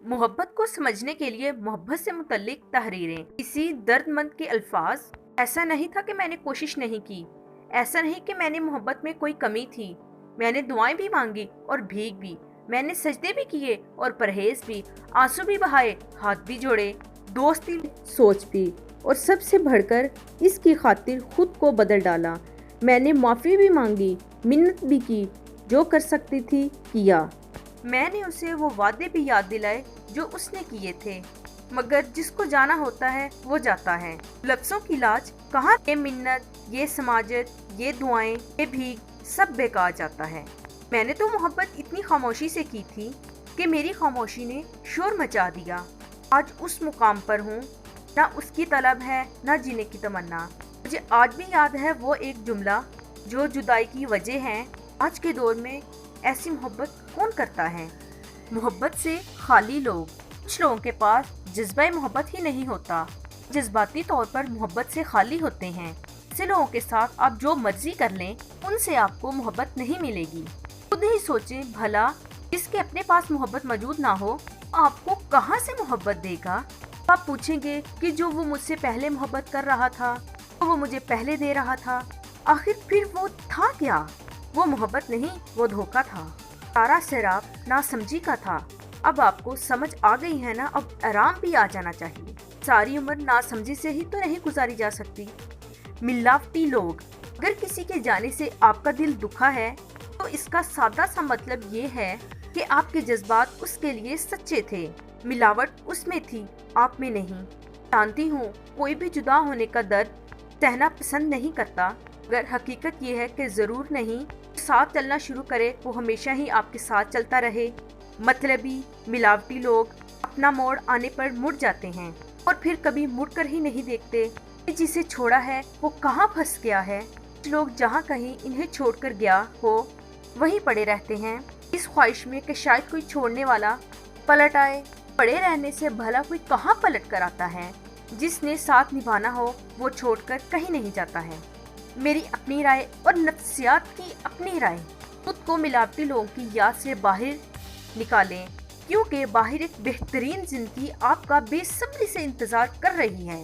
मोहब्बत को समझने के लिए मोहब्बत से मुतल्लिक तहरीरें, किसी दर्दमंद के अल्फाज। ऐसा नहीं था कि मैंने कोशिश नहीं की, ऐसा नहीं कि मैंने मोहब्बत में कोई कमी थी। मैंने दुआएं भी मांगी और भीख भी, मैंने सजदे भी किए और परहेज भी, आंसू भी बहाए, हाथ भी जोड़े, दोस्ती सोच भी, और सबसे बढ़कर इसकी खातिर खुद को बदल डाला। मैंने माफ़ी भी मांगी, मिन्नत भी की, जो कर सकती थी किया। मैंने उसे वो वादे भी याद दिलाए जो उसने किए थे, मगर जिसको जाना होता है वो जाता है। लफ्ज़ों की लाज कहाँ, ये मिन्नत, ये समाजत, ये दुआएं, ये भीख, सब बेकार जाता है। मैंने तो मोहब्बत इतनी खामोशी से की थी कि मेरी खामोशी ने शोर मचा दिया। आज उस मुकाम पर हूँ, ना उसकी तलब है ना जीने की तमन्ना। मुझे आज भी याद है वो एक जुमला जो जुदाई की वजह है। आज के दौर में ऐसी मोहब्बत कौन करता है? मोहब्बत से खाली लोग। कुछ लोगों के पास जज्बा मोहब्बत ही नहीं होता, जज्बाती तौर पर मोहब्बत से खाली होते हैं। ऐसे लोगों के साथ आप जो मर्जी कर लें, उनसे आपको मोहब्बत नहीं मिलेगी। खुद ही सोचें भला, जिसके अपने पास मोहब्बत मौजूद ना हो, आपको कहाँ से मोहब्बत देगा? आप पूछेंगे कि जो वो मुझसे पहले मोहब्बत कर रहा था, तो वो मुझे पहले दे रहा था, आखिर फिर वो था क्या? वो मोहब्बत नहीं, वो धोखा था। सारा शराब नासमझी का था। अब आपको समझ आ गई है ना, अब आराम भी आ जाना चाहिए। सारी उम्र नासमझी से ही तो नहीं गुजारी जा सकती। मिलावटी लोग। अगर किसी के जाने से आपका दिल दुखा है, तो इसका सादा सा मतलब ये है कि आपके जज्बात उसके लिए सच्चे थे। मिलावट उसमें थी, आप में नहीं। जानती हूँ कोई भी जुदा होने का दर्द सहना पसंद नहीं करता, मगर हकीकत ये है कि ज़रूर नहीं साथ चलना शुरू करे वो हमेशा ही आपके साथ चलता रहे। मतलबी मिलावटी लोग अपना मोड़ आने पर मुड़ जाते हैं और फिर कभी मुड़कर ही नहीं देखते कि जिसे छोड़ा है वो कहाँ फंस गया है। कुछ लोग जहाँ कहीं इन्हें छोड़कर गया हो वहीं पड़े रहते हैं, इस ख्वाहिश में कि शायद कोई छोड़ने वाला पलट आए। पड़े रहने से भला कोई कहाँ पलट कर आता है? जिसने साथ निभाना हो वो छोड़कर कहीं नहीं जाता है। मेरी अपनी राय और नफ्सियात की अपनी राय। खुद को मिलावटी लोगों की याद से बाहर निकालें, क्योंकि बाहर एक बेहतरीन जिंदगी आपका बेसब्री से इंतजार कर रही है।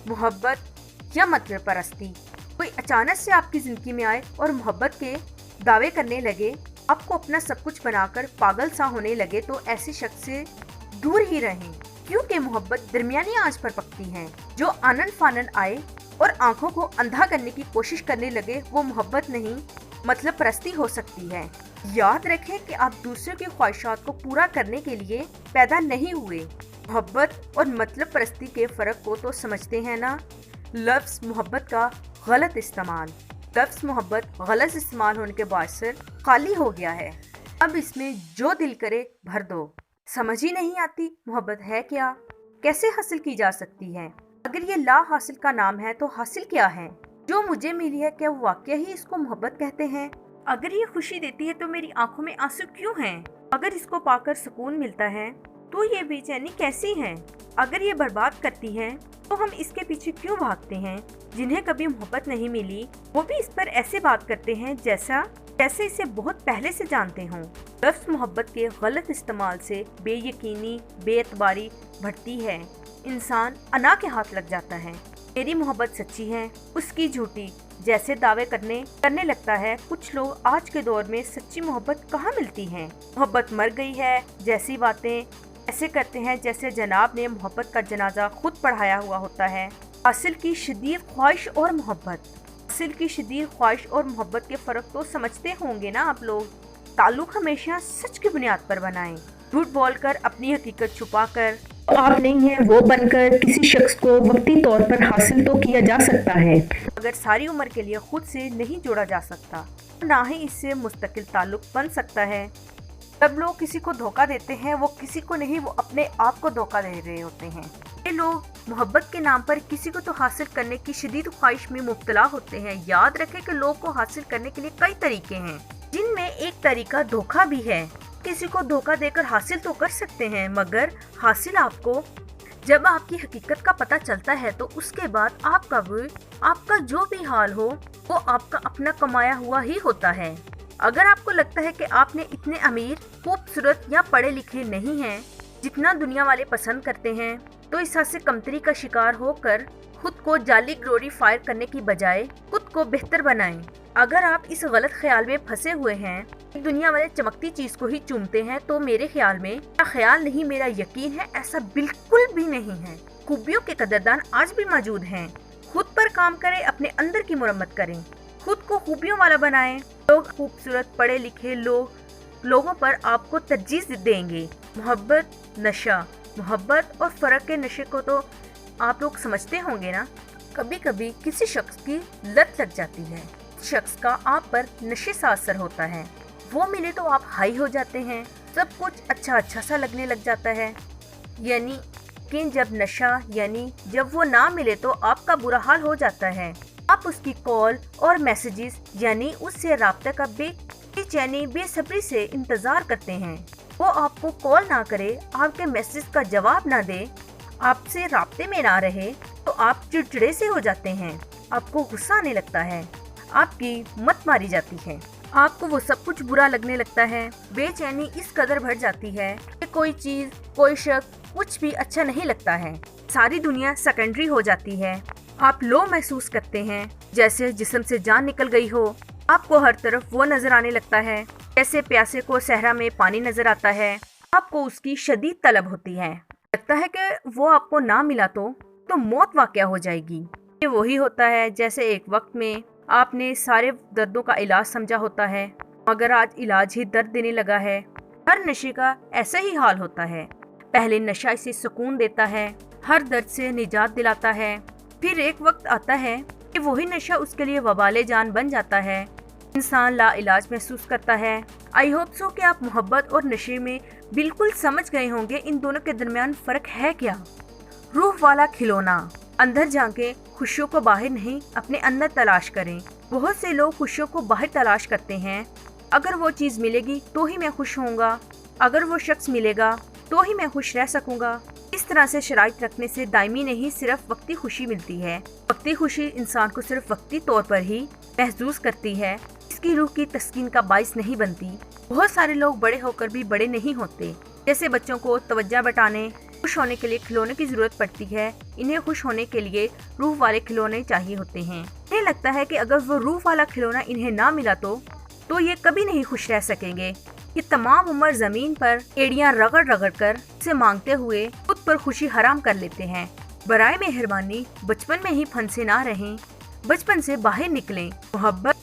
मोहब्बत या मतलब परस्ती। कोई अचानक से आपकी जिंदगी में आए और मोहब्बत के दावे करने लगे, आपको अपना सब कुछ बनाकर पागल सा होने लगे, तो ऐसे शख्स से दूर ही रहें, क्योंकि मोहब्बत दरमियानी आंच पर पकती है। जो आनन फानन आए और आंखों को अंधा करने की कोशिश करने लगे, वो मोहब्बत नहीं, मतलब परस्ती हो सकती है। याद रखें कि आप दूसरों की ख्वाहिशात को पूरा करने के लिए पैदा नहीं हुए। मोहब्बत और मतलब परस्ती के फर्क को तो समझते हैं ना। लफ्ज़ मोहब्बत का गलत इस्तेमाल। लफ्ज़ मोहब्बत गलत इस्तेमाल होने के बाद से खाली हो गया है। अब इसमें जो दिल करे भर दो। समझ ही नहीं आती मोहब्बत है क्या, कैसे हासिल की जा सकती है? अगर ये ला हासिल का नाम है तो हासिल क्या है? जो मुझे मिली है, क्या वो वाकई ही इसको मोहब्बत कहते हैं? अगर ये खुशी देती है तो मेरी आंखों में आंसू क्यों हैं? अगर इसको पाकर सुकून मिलता है तो ये बेचैनी कैसी है? अगर ये बर्बाद करती है तो हम इसके पीछे क्यों भागते हैं? जिन्हें कभी मोहब्बत नहीं मिली वो भी इस पर ऐसे बात करते हैं जैसे इसे बहुत पहले से जानते हों। लफ्ज़ मोहब्बत के गलत इस्तेमाल से बेयकीनी, बेएतबारी बढ़ती है। इंसान अना के हाथ लग जाता है। मेरी मोहब्बत सच्ची है, उसकी झूठी जैसे दावे करने लगता है। कुछ लोग आज के दौर में सच्ची मोहब्बत कहाँ मिलती है? मोहब्बत मर गई है जैसी बातें ऐसे करते हैं जैसे जनाब ने मोहब्बत का जनाजा खुद पढ़ाया हुआ होता है। हासिल की शदीद ख्वाहिश और मोहब्बत। हासिल की शदीद ख्वाहिश और मोहब्बत के फ़र्क तो समझते होंगे ना आप लोग। ताल्लुक हमेशा सच की बुनियाद पर बनाएं। झूठ बोलकर, अपनी हकीकत छुपाकर, आप नहीं है वो बनकर किसी शख्स को वक्ती तौर पर हासिल तो किया जा सकता है, मगर सारी उम्र के लिए खुद से नहीं जोड़ा जा सकता, ना ही इससे मुस्तकिल ताल्लुक बन सकता है। जब लोग किसी को धोखा देते हैं, वो किसी को नहीं, वो अपने आप को धोखा दे रहे होते हैं। ये लोग मोहब्बत के नाम पर किसी को तो हासिल करने की शदीद ख्वाहिश में मुब्तला होते हैं। याद रखें कि लोग को हासिल करने के लिए कई तरीके हैं, जिनमें एक तरीका धोखा भी है। किसी को धोखा देकर हासिल तो कर सकते हैं, मगर हासिल आपको जब आपकी हकीकत का पता चलता है तो उसके बाद आपका जो भी हाल हो वो आपका अपना कमाया हुआ ही होता है। अगर आपको लगता है कि आपने इतने अमीर, खूबसूरत या पढ़े लिखे नहीं हैं, जितना दुनिया वाले पसंद करते हैं, तो इस हद से कमतरी का शिकार होकर खुद को जाली ग्लोरीफायर करने की बजाय खुद को बेहतर बनाएं। अगर आप इस गलत ख्याल में फंसे हुए हैं, दुनिया वाले चमकती चीज को ही चूमते हैं, तो मेरे ख्याल में, मेरा ख्याल नहीं मेरा यकीन है, ऐसा बिल्कुल भी नहीं है। खूबियों के कदरदान आज भी मौजूद हैं। खुद पर काम करें, अपने अंदर की मुरम्मत करें, खुद को खूबियों वाला बनाएं। लोग खूबसूरत पढ़े लिखे लोगों पर आपको तरजीह देंगे। मोहब्बत और फर्क के नशे को तो आप लोग समझते होंगे ना। कभी कभी किसी शख्स की लत लग जाती है, शख्स का आप पर नशे सा असर होता है। वो मिले तो आप हाई हो जाते हैं, सब कुछ अच्छा सा लगने लग जाता है। यानी कि जब वो ना मिले तो आपका बुरा हाल हो जाता है। आप उसकी कॉल और मैसेजेस यानी उससे राब्ते का बेचैनी बेसब्री से इंतजार करते हैं। वो आपको कॉल ना करे, आपके मैसेज का जवाब ना दे, आपसे राब्ते में ना रहे, तो आप चिड़चिड़े से हो जाते हैं। आपको गुस्सा आने लगता है, आपकी मत मारी जाती है, आपको वो सब कुछ बुरा लगने लगता है। बेचैनी इस कदर बढ़ जाती है कि कोई चीज, कोई शख्स, कुछ भी अच्छा नहीं लगता है। सारी दुनिया सेकेंडरी हो जाती है। आप लो महसूस करते हैं, जैसे जिस्म से जान निकल गई हो। आपको हर तरफ वो नजर आने लगता है जैसे प्यासे को सहरा में पानी नजर आता है। आपको उसकी शदीद तलब होती है। लगता है कि वो आपको ना मिला तो मौत वाक़या हो जाएगी। ये वही होता है जैसे एक वक्त में आपने सारे दर्दों का इलाज समझा होता है, मगर आज इलाज ही दर्द देने लगा है। हर नशे का ऐसा ही हाल होता है। पहले नशा इसे सुकून देता है, हर दर्द से निजात दिलाता है, फिर एक वक्त आता है कि वही नशा उसके लिए वबाले जान बन जाता है। इंसान ला इलाज महसूस करता है। आई होप सो कि आप मोहब्बत और नशे में बिल्कुल समझ गए होंगे इन दोनों के दरमियान फर्क है क्या। रूह वाला खिलौना, अंदर जाके खुशियों को बाहर नहीं, अपने अंदर तलाश करें। बहुत से लोग खुशियों को बाहर तलाश करते हैं। अगर वो चीज़ मिलेगी तो ही मैं खुश होऊंगा, अगर वो शख्स मिलेगा तो ही मैं खुश रह सकूंगा। इस तरह से शराइत रखने से दायमी नहीं, सिर्फ वक्ती खुशी मिलती है। वक्ती खुशी इंसान को सिर्फ वक्ती तौर पर ही महसूस करती है, इसकी रूह की तस्कीन का बाइस नहीं बनती। बहुत सारे लोग बड़े होकर भी बड़े नहीं होते। जैसे बच्चों को तवज्जो बटाने, खुश होने के लिए खिलौने की जरूरत पड़ती है, इन्हें खुश होने के लिए रूह वाले खिलौने चाहिए होते हैं। इन्हें लगता है कि अगर वो रूह वाला खिलौना इन्हें ना मिला तो ये कभी नहीं खुश रह सकेंगे। ये तमाम उम्र जमीन पर एड़ियां रगड़ कर से मांगते हुए खुद पर खुशी हराम कर लेते हैं। बराए मेहरबानी बचपन में ही फंसे ना रहें, बचपन से बाहर निकलें। मोहब्बत